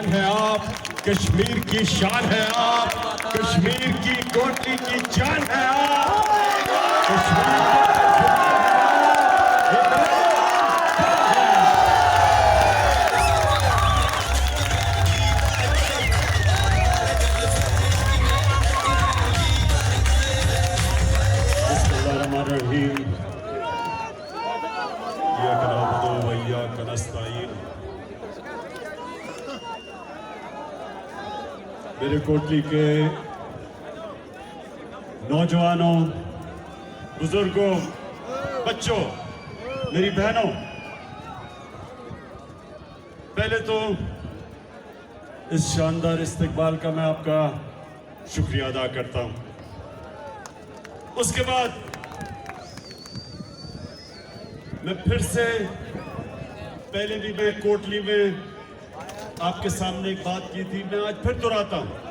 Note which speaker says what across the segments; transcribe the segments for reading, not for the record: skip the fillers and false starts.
Speaker 1: जान है आप, कश्मीर की शान है आप, कश्मीर की कोटली की जान है आप, कश्मीर मेरे कोटली के नौजवानों, बुजुर्गों, बच्चों, मेरी बहनों, पहले तो इस शानदार इस्तकबाल का मैं आपका शुक्रिया अदा करता हूं। उसके बाद मैं फिर से, पहले भी मैं कोटली में आपके सामने एक बात की थी, मैं आज फिर दोहराता हूं।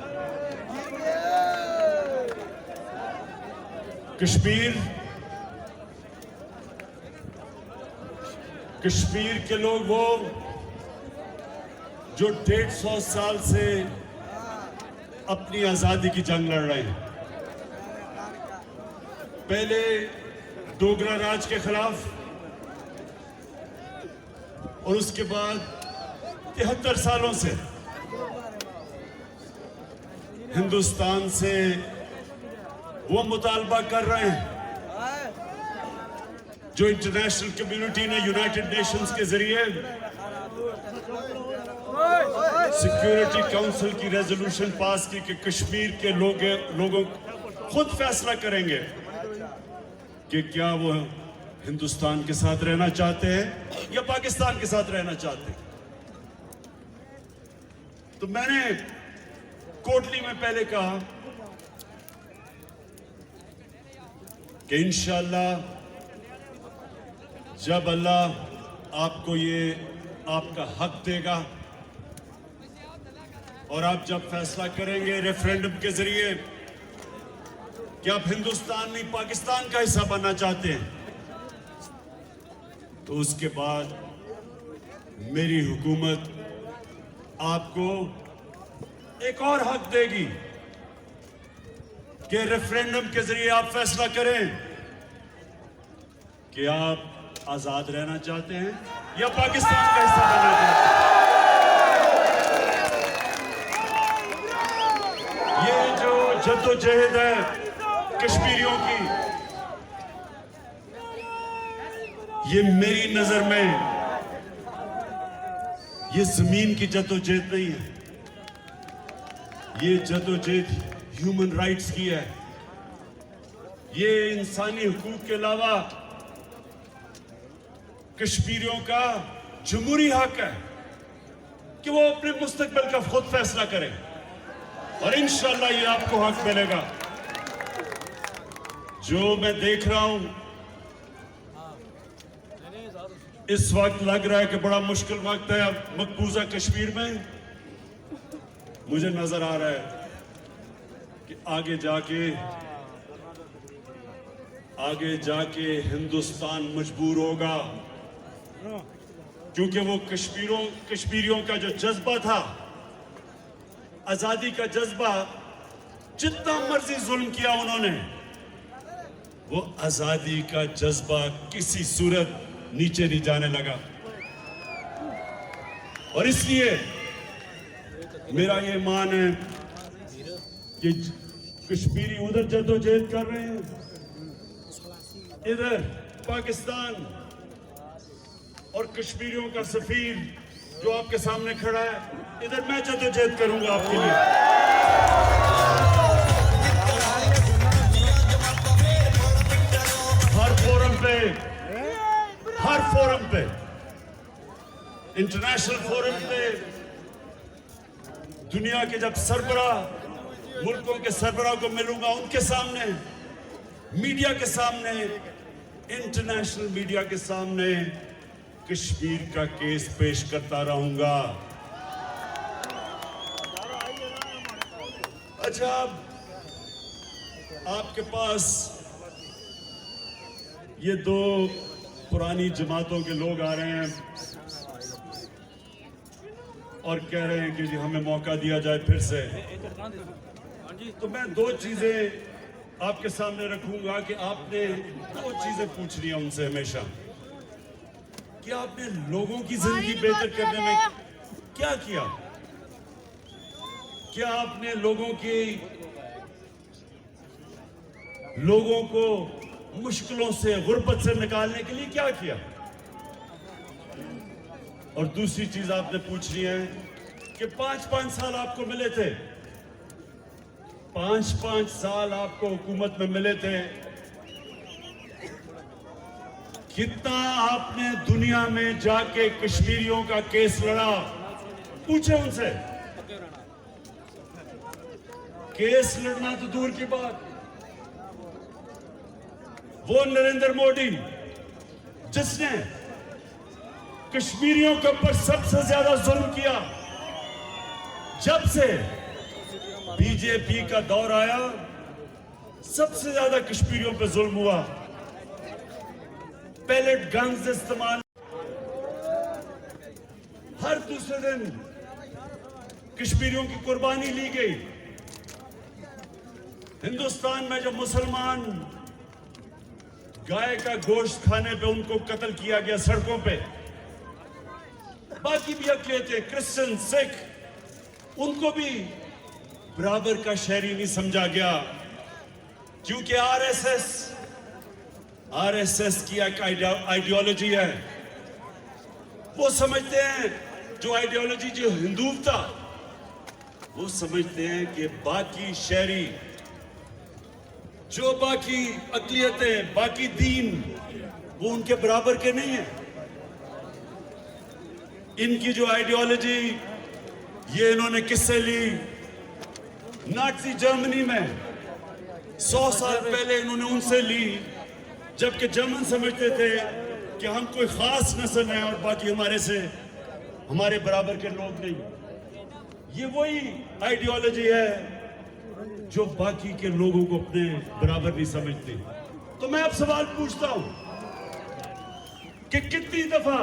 Speaker 1: कश्मीर के लोग वो जो 150 साल से अपनी आजादी की जंग लड़ रहे हैं। पहले डोगरा राज के खिलाफ और उसके बाद 73 सालों से हिंदुस्तान से वो मुतालबा कर रहे हैं जो इंटरनेशनल कम्युनिटी ने यूनाइटेड नेशंस के जरिए सिक्योरिटी काउंसिल की रेजोल्यूशन पास की कि कश्मीर के लोगों खुद फैसला करेंगे कि क्या वो हिंदुस्तान के साथ रहना चाहते हैं या पाकिस्तान के साथ रहना चाहते हैं। तो मैंने कोटली में पहले कहा कि इंशाअल्लाह जब अल्लाह आपको ये आपका हक देगा और आप जब फैसला करेंगे रेफरेंडम के जरिए कि आप हिंदुस्तान नहीं पाकिस्तान का हिस्सा बनना चाहते हैं, तो उसके बाद मेरी हुकूमत आपको एक और हक देगी कि रेफरेंडम के जरिए आप फैसला करें कि आप आजाद रहना चाहते हैं या पाकिस्तान का हिस्सा बनना चाहते हैं। ये जो जद्दोजहद है कश्मीरियों की, ये मेरी नजर में ये जमीन की जद्दोजहद नहीं है, ये जद्दोजहद ह्यूमन राइट्स की है। ये इंसानी हुकूक के अलावा कश्मीरियों का जमहूरी हक है कि वो अपने मुस्तकबिल का खुद फैसला करें और इंशाअल्लाह ये आपको हक मिलेगा। जो मैं देख रहा हूं इस वक्त लग रहा है कि बड़ा मुश्किल वक्त है अब मकबूजा कश्मीर में। मुझे नजर आ रहा है कि आगे जाके हिंदुस्तान मजबूर होगा, क्योंकि वो कश्मीरियों का जो जज्बा था, आजादी का जज्बा, जितना मर्जी जुल्म किया उन्होंने, वो आजादी का जज्बा किसी सूरत नीचे नहीं जाने लगा। और इसलिए मेरा ये मान है कि कश्मीरी उधर जद्दोजहद कर रहे हैं, इधर पाकिस्तान, और कश्मीरियों का सफीर जो आपके सामने खड़ा है, इधर मैं जद्दोजहद करूंगा आपके लिए। हर फोरम पे, इंटरनेशनल फोरम पे, दुनिया के जब सरबराह, मुल्कों के सरबराह को मिलूंगा, उनके सामने, मीडिया के सामने, इंटरनेशनल मीडिया के सामने कश्मीर का केस पेश करता रहूंगा। अच्छा, आपके पास ये दो पुरानी जमातों के लोग आ रहे हैं, और कह रहे हैं कि जी हमें मौका दिया जाए फिर से। तो मैं दो चीजें आपके सामने रखूंगा कि आपने दो चीजें पूछनी है उनसे हमेशा कि आपने लोगों की जिंदगी बेहतर करने में क्या किया। क्या आपने लोगों को मुश्किलों से, गुर्बत से निकालने के लिए क्या किया। और दूसरी चीज आपने पूछनी है कि 5-5 साल आपको मिले थे, 5-5 साल आपको हुकूमत में मिले थे, कितना आपने दुनिया में जाके कश्मीरियों का केस लड़ा। पूछे उनसे। केस लड़ना तो दूर की बात, वो नरेंद्र मोदी जिसने कश्मीरियों के ऊपर सबसे ज्यादा जुल्म किया, जब से बीजेपी का दौर आया सबसे ज्यादा कश्मीरियों पर जुल्म हुआ। पैलेट गन्स इस्तेमाल, हर दूसरे दिन कश्मीरियों की कुर्बानी ली गई। हिंदुस्तान में जो मुसलमान गाय का गोश्त खाने पे उनको कत्ल किया गया सड़कों पे, बाकी भी अकेले क्रिश्चियन, सिख, उनको भी बराबर का शहरी नहीं समझा गया, क्योंकि आरएसएस की एक आइडियोलॉजी है। वो समझते हैं, जो आइडियोलॉजी जो हिंदुत्व, वो समझते हैं कि बाकी शहरी, जो बाकी अक़लियतें, बाकी दीन, वो उनके बराबर के नहीं है। इनकी जो आइडियोलॉजी, ये इन्होंने किससे ली? नाज़ी जर्मनी में 100 साल पहले इन्होंने उनसे ली, जबकि जर्मन समझते थे कि हम कोई खास नस्ल हैं और बाकी हमारे बराबर के लोग नहीं। ये वही आइडियोलॉजी है जो बाकी के लोगों को अपने बराबर नहीं समझती। तो मैं अब सवाल पूछता हूं कि कितनी दफा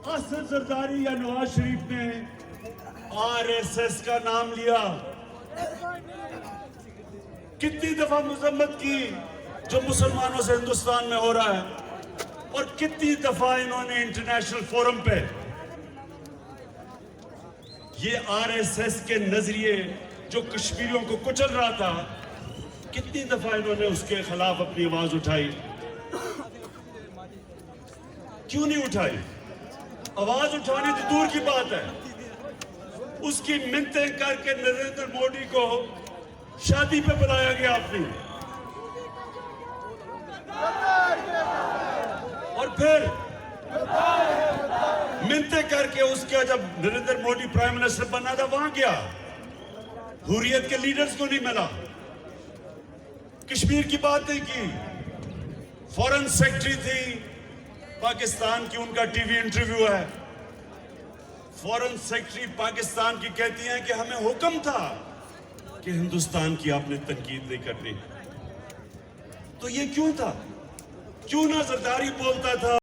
Speaker 1: असद जरदारी या नवाज शरीफ ने आरएसएस का नाम लिया, कितनी दफा मजम्मत की जो मुसलमानों से हिंदुस्तान में हो रहा है, और कितनी दफा इन्होंने इंटरनेशनल फोरम पे ये आरएसएस के नजरिए जो कश्मीरियों को कुचल रहा था, कितनी दफा इन्होंने उसके खिलाफ अपनी आवाज उठाई। क्यों नहीं उठाई? आवाज उठानी तो दूर की बात है, उसकी मिन्नतें करके नरेंद्र मोदी को शादी पे बुलाया गया आपने, और फिर मिन्नतें करके उसका जब नरेंद्र मोदी प्राइम मिनिस्टर बना था वहां गया, हुर्रियत के लीडर्स को नहीं मिला, कश्मीर की बात नहीं की। फॉरेन सेक्रेटरी थी पाकिस्तान की, उनका टीवी इंटरव्यू है, फॉरेन सेक्रेटरी पाकिस्तान की कहती हैं कि हमें हुक्म था कि हिंदुस्तान की आपने तनकीद नहीं करनी। तो ये क्यों था? क्यों ना जरदारी बोलता था